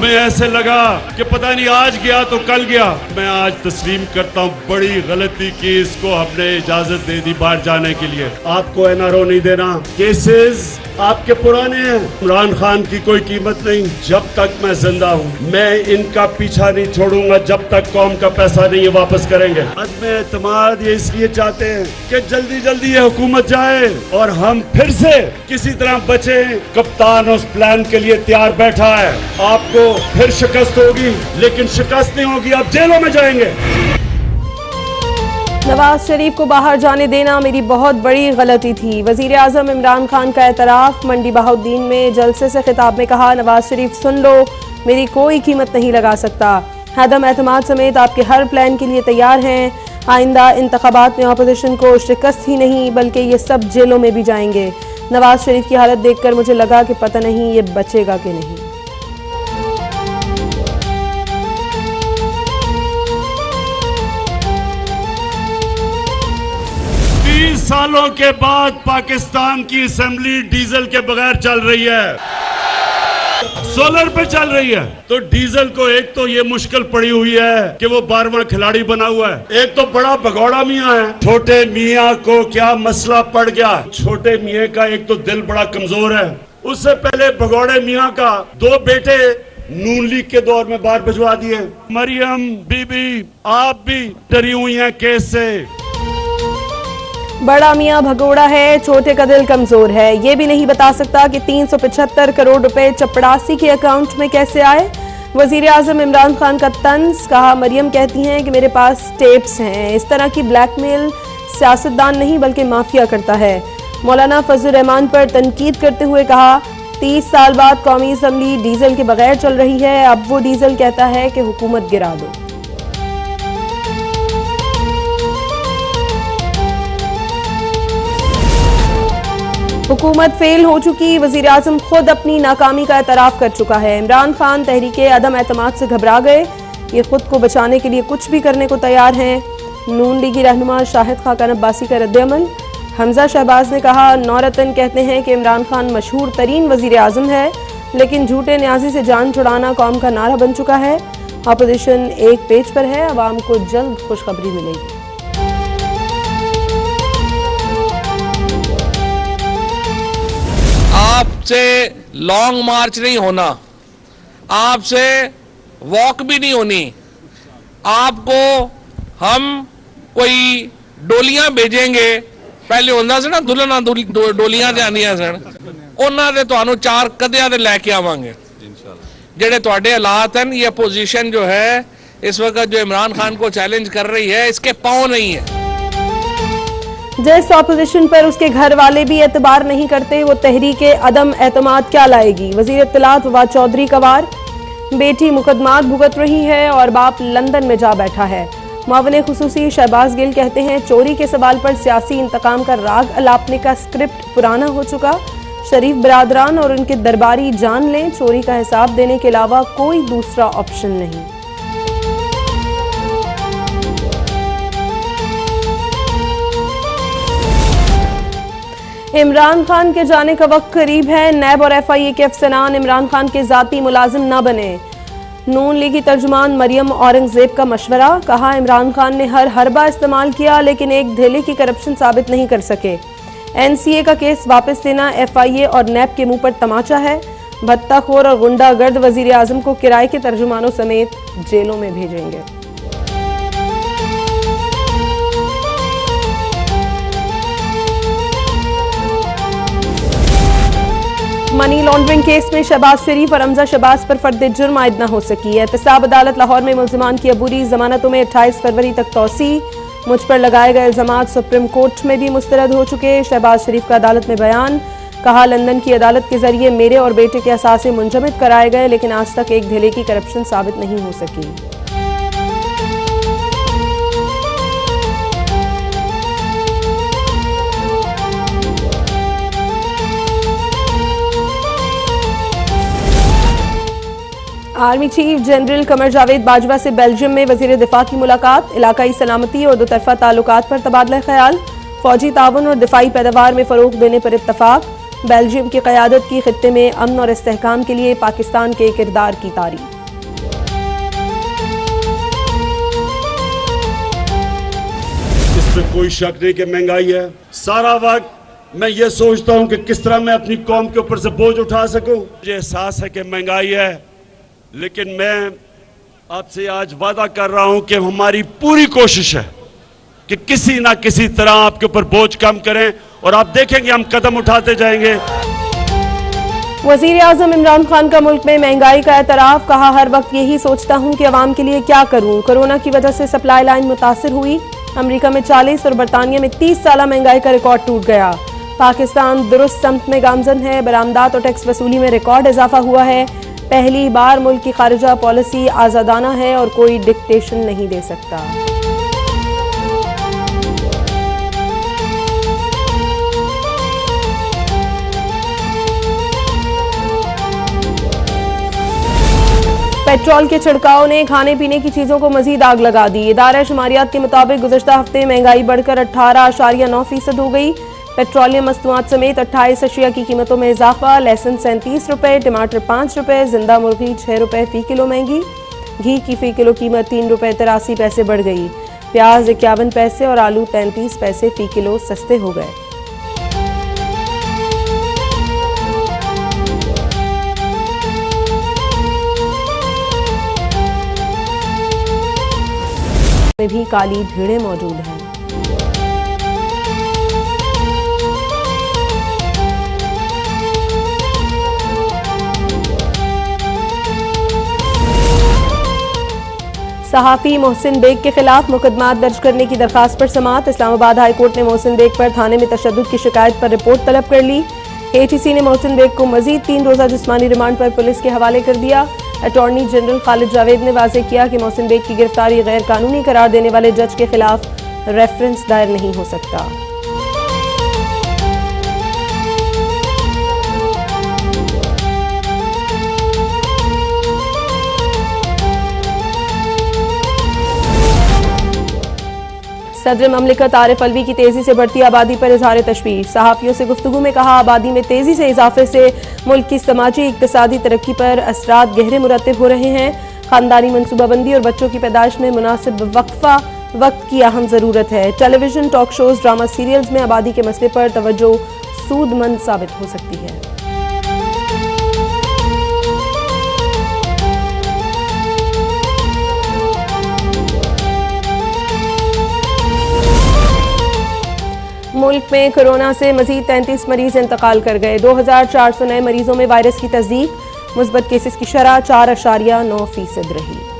हमें ऐसे लगा कि पता नहीं आज गया तो कल गया। मैं आज तस्लीम करता हूँ बड़ी गलती की, इसको हमने इजाजत दे दी बाहर जाने के लिए। आपको एनआरओ नहीं देना, केसेस आपके पुराने हैं। इमरान खान की कोई कीमत नहीं। जब तक मैं जिंदा हूँ मैं इनका पीछा नहीं छोड़ूंगा जब तक कौम का पैसा नहीं वापस करेंगे। अदम एतमाद ये इसलिए चाहते हैं कि जल्दी जल्दी ये हुकूमत जाए और हम फिर से किसी तरह बचे। कप्तान उस प्लान के लिए तैयार बैठा है। आपको फिर शिकस्त होगी, लेकिन शिकस्त नहीं होगी, आप जेलों में जाएंगे। नवाज शरीफ को बाहर जाने देना मेरी बहुत बड़ी गलती थी। वजीर आजम इमरान खान का एतराफ। मंडी बहाउद्दीन में जलसे से खिताब में कहा, नवाज शरीफ सुन लो, मेरी कोई कीमत नहीं लगा सकता। अदम एतमाद समेत आपके हर प्लान के लिए तैयार हैं। आइंदा इंतखाबात में अपोजिशन को शिकस्त ही नहीं बल्कि ये सब जेलों में भी जाएंगे। नवाज शरीफ की हालत देखकर मुझे लगा कि पता नहीं ये बचेगा कि नहीं। सालों के बाद पाकिस्तान की असेंबली डीजल के बगैर चल रही है, सोलर पे चल रही है। तो डीजल को एक तो ये मुश्किल पड़ी हुई है कि वो 12वां खिलाड़ी बना हुआ है। एक तो बड़ा भगौड़ा मियाँ है। छोटे मियाँ को क्या मसला पड़ गया? छोटे मियाँ का एक तो दिल बड़ा कमजोर है। उससे पहले भगौड़े मियाँ का 2 बेटे नून लीग के दौर में बाहर भिजवा दिए। मरियम बीबी आप भी डरी हुई हैं केस से। बड़ा मियां भगोड़ा है, छोटे का दिल कमजोर है। ये भी नहीं बता सकता कि 375 करोड़ रुपए चपड़ासी के अकाउंट में कैसे आए। वजीर आजम इमरान खान का तंज। कहा, मरियम कहती हैं कि मेरे पास टेप्स हैं। इस तरह की ब्लैकमेल सियासतदान नहीं बल्कि माफिया करता है। मौलाना फजल रहमान पर तनकीद करते हुए कहा, 30 साल बाद कौमी असम्बली डीजल के बगैर चल रही है। अब वो डीजल कहता है कि हुकूमत गिरा दो। हुकूमत फेल हो चुकी। वजीर आजम खुद अपनी नाकामी का एतराफ कर चुका है। इमरान खान तहरीके अदम एतमाद से घबरा गए। ये खुद को बचाने के लिए कुछ भी करने को तैयार हैं। नून लीगी रहनुमा शाहिद खाकान अब्बासी का रद्द-ए-अमल। हमजा शहबाज ने कहा, नौरतन कहते हैं कि इमरान खान मशहूर तरीन वजीर आजम है, लेकिन झूठे न्याजी से जान छुड़ाना कौम का नारा बन चुका है। अपोजिशन एक पेज पर है, अवाम को जल्द खुशखबरी मिलेगी। आपसे लॉन्ग मार्च नहीं होना, आपसे वॉक भी नहीं होनी। आपको हम कोई डोलियां भेजेंगे। पहले होंदा सी ना दुल्हना डोलियां जानियां सन, उन्हां दे तुहानू 4 कदियां दे लैके आवांगे। जेड़े तुहाडे हालात हैं, ये अपोजिशन जो है इस वक्त जो इमरान खान को चैलेंज कर रही है, इसके पांव नहीं है। जिस ऑपोजिशन पर उसके घर वाले भी एतबार नहीं करते, वो तहरीके अदम एतमाद क्या लाएगी? वजीर इत्तलात फवाद चौधरी का वार। बेटी मुकदमात भुगत रही है और बाप लंदन में जा बैठा है। मुआविन खुसूसी शहबाज गिल कहते हैं, चोरी के सवाल पर सियासी इंतकाम का राग अलापने का स्क्रिप्ट पुराना हो चुका। शरीफ बरादरान और उनके दरबारी जान लें, चोरी का हिसाब देने के अलावा कोई दूसरा ऑप्शन नहीं। इमरान खान के जाने का वक्त करीब है। नैब और FIA के अफसरान इमरान खान के जाती मुलाजिम न बने। नून लीगी तर्जुमान मरियम औरंगजेब का मशवरा। कहा, इमरान खान ने हर हरबा इस्तेमाल किया लेकिन एक धेले की करप्शन साबित नहीं कर सके। NCA का केस वापस लेना FIA और नैब के मुंह पर तमाचा है। भत्ताखोर और गुंडागर्द वजीर आजम को किराए के तर्जुमानों समेत जेलों में भेजेंगे। मनी लॉन्ड्रिंग केस में शहबाज शरीफ और हमजा शहबाज पर फर्द जुर्म आयद न हो सकी है। एहतसाब अदालत लाहौर में मुल्जिमान की अबूरी जमानतों में 28 फरवरी तक तौसी। मुझ पर लगाए गए इल्जामात सुप्रीम कोर्ट में भी मुस्तरद हो चुके। शहबाज शरीफ का अदालत में बयान। कहा, लंदन की अदालत के जरिए मेरे और बेटे के असासे मुंजमद कराए गए लेकिन आज तक एक धेले की करप्शन साबित नहीं हो सकी। Army chief general Qamar Javed Bajwa से बेल्जियम में वजीर दिफा की मुलाकात। इलाकाई सलामती और दोतरफा ताल्लुकात पर तबादला ख्याल। फौजी ताउन और दिफाई पैदावार में फरोग देने पर इत्तफाक। बेल्जियम की क़यादत की खित्ते में अमन और इस्तेहकाम के लिए पाकिस्तान के किरदार की तारीफ। इसमें कोई शक नहीं कि महंगाई है। सारा वक्त मैं ये सोचता हूं कि किस तरह मैं अपनी कौम के ऊपर से बोझ उठा सकूं। मुझे एहसास है कि महंगाई है, लेकिन मैं आपसे आज वादा कर रहा हूं कि हमारी पूरी कोशिश है कि किसी ना किसी तरह आपके ऊपर बोझ कम करें, और आप देखेंगे हम कदम उठाते जाएंगे। वजीर आजम इमरान खान का मुल्क में महंगाई का एतराफ। कहा, हर वक्त यही सोचता हूं कि अवाम के लिए क्या करूं। कोरोना की वजह से सप्लाई लाइन मुतासिर हुई। अमेरिका में 40 और बरतानिया में 30 साल महंगाई का रिकॉर्ड टूट गया। पाकिस्तान दुरुस्त समत में गामजन है। बरामदात और टैक्स वसूली में रिकॉर्ड इजाफा हुआ है। पहली बार मुल्क की खारिजा पॉलिसी आजादाना है और कोई डिक्टेशन नहीं दे सकता। पेट्रोल के छिड़काव ने खाने पीने की चीजों को मजीद आग लगा दी। इदारा शुमारियात के मुताबिक गुज़श्ता हफ्ते महंगाई बढ़कर 18.9% हो गई। पेट्रोलियम मस्तूआत समेत 28 अशिया की कीमतों में इजाफा। लहसुन 37 रुपए, टमाटर 5 रुपए, जिंदा मुर्गी 6 रुपए फी किलो महंगी। घी की फी किलो कीमत 3 रुपए 83 पैसे बढ़ गई। प्याज 51 पैसे और आलू 33 पैसे फी किलो सस्ते हो गए। में भी काली भीड़ें मौजूद हैं। सहाफी मोहसिन बेग के खिलाफ मुकदमा दर्ज करने की दरखास्त पर समाअत। इस्लामाबाद हाई कोर्ट ने मोहसिन बेग पर थाने में तशद्दुद की शिकायत पर रिपोर्ट तलब कर ली। एटीसी ने मोहसिन बेग को मजीद 3 रोजा जिस्मानी रिमांड पर पुलिस के हवाले कर दिया। अटॉर्नी जनरल खालिद जावेद ने वाज़ेह किया कि मोहसिन बेग की गिरफ्तारी गैर कानूनी करार देने वाले जज के खिलाफ रेफरेंस दायर नहीं हो सकता। सदर ममलिकत आरिफ अलवी की तेजी से बढ़ती आबादी पर इजहार तशवीश। सहाफियों से गुफ्तगू में कहा, आबादी में तेजी से इजाफे से मुल्क की समाजी इक्तिसादी तरक्की पर असरात गहरे मुरतब हो रहे हैं। खानदानी मनसूबाबंदी और बच्चों की पैदाइश में मुनासिब वक्फा वक्त की अहम ज़रूरत है। Television, talk shows, drama serials में आबादी के मसले पर तवज्जो सूदमंद साबित हो सकती है। मुल्क में कोरोना से मजीद 33 मरीज इंतकाल कर गए। 2400 नए मरीजों में वायरस की तस्दीक। मुस्बत केसेस की शरह 4.9% रही।